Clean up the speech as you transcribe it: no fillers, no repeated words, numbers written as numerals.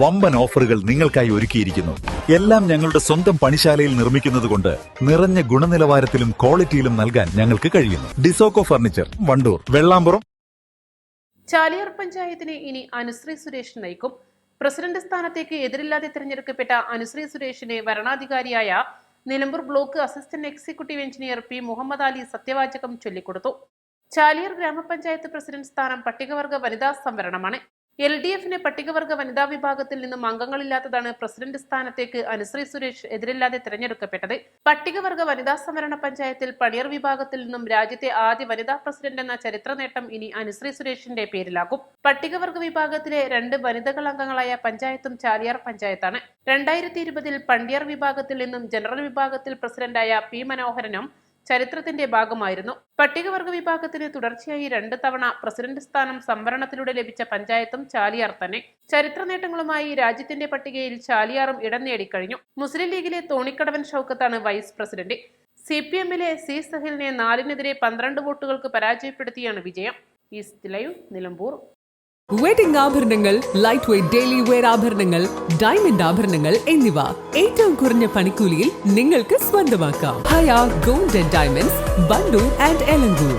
വമ്പൻ ഓഫറുകൾ നിങ്ങൾക്കായി ഒരുക്കിയിരിക്കുന്നു. എല്ലാം ഞങ്ങളുടെ സ്വന്തം പണിശാലയിൽ നിർമ്മിക്കുന്നതുകൊണ്ട് നിറഞ്ഞ ഗുണനിലവാരത്തിലും ക്വാളിറ്റിയിലും നൽകാൻ ഞങ്ങൾക്ക് കഴിയുന്നു. ഡിസോക്കോ ഫർണിച്ചർ, വണ്ടൂർ, വെള്ളാമ്പുറം. ചാലിയാർ പഞ്ചായത്തിനെ ഇനി അനുശ്രീ സുരേഷ് നയിക്കും. പ്രസിഡന്റ് സ്ഥാനത്തേക്ക് എതിരില്ലാതെ തിരഞ്ഞെടുക്കപ്പെട്ട അനുശ്രീ സുരേഷിനെ വരണാധികാരിയായ Nilambur block assistant executive engineer P Muhammad Ali സത്യവാചകം ചൊല്ലിക്കൊടുത്തു. ചാലിയാർ ഗ്രാമപഞ്ചായത്ത് പ്രസിഡന്റ് സ്ഥാനം പട്ടികവർഗ വനിതാ സംവരണമാണ്. LDFിന് പട്ടികവർഗ വനിതാ വിഭാഗത്തിൽ നിന്നും അംഗങ്ങളില്ലാത്തതാണ് പ്രസിഡന്റ് സ്ഥാനത്തേക്ക് അനുശ്രീ സുരേഷ് എതിരില്ലാതെ തിരഞ്ഞെടുക്കപ്പെട്ടത്. പട്ടികവർഗ വനിതാ സംവരണ പഞ്ചായത്തിൽ പണിയർ വിഭാഗത്തിൽ നിന്നും രാജ്യത്തെ ആദ്യ വനിതാ പ്രസിഡന്റ് എന്ന ചരിത്ര നേട്ടം ഇനി അനുശ്രീ സുരേഷിന്റെ പേരിലാകും. പട്ടികവർഗ വിഭാഗത്തിലെ 2 വനിതകൾ അംഗങ്ങളായ പഞ്ചായത്തും ചാലിയാർ പഞ്ചായത്താണ്. 2020 പണ്ടിയർ വിഭാഗത്തിൽ നിന്നും ജനറൽ വിഭാഗത്തിൽ പ്രസിഡന്റായ P മനോഹരനും ചരിത്രത്തിന്റെ ഭാഗമായിരുന്നു. പട്ടികവർഗ വിഭാഗത്തിന് തുടർച്ചയായി 2 തവണ പ്രസിഡന്റ് സ്ഥാനം സംവരണത്തിലൂടെ ലഭിച്ച പഞ്ചായത്തും ചാലിയാർ തന്നെ. ചരിത്ര നേട്ടങ്ങളുമായി രാജ്യത്തിന്റെ പട്ടികയിൽ ചാലിയാറും ഇടം നേടിക്കഴിഞ്ഞു. മുസ്ലിം ലീഗിലെ തോണിക്കടവൻ ഷൗക്കത്താണ് വൈസ് പ്രസിഡന്റ്. CPMലെ C സഹിലിനെ 4-നെതിരെ 12 വോട്ടുകൾക്ക് പരാജയപ്പെടുത്തിയാണ് വിജയം. East live, Nilambur. വെഡിംഗ് ആഭരണങ്ങൾ, ലൈറ്റ് വെയ്റ്റ് ഡെയിലി വെയർ ആഭരണങ്ങൾ, ഡയമണ്ട് ആഭരണങ്ങൾ എന്നിവ ഏറ്റവും കുറഞ്ഞ പണിക്കൂലിയിൽ നിങ്ങൾക്ക് സ്വന്തമാക്കാം. Haya gold and diamonds, Bandur and Elankur.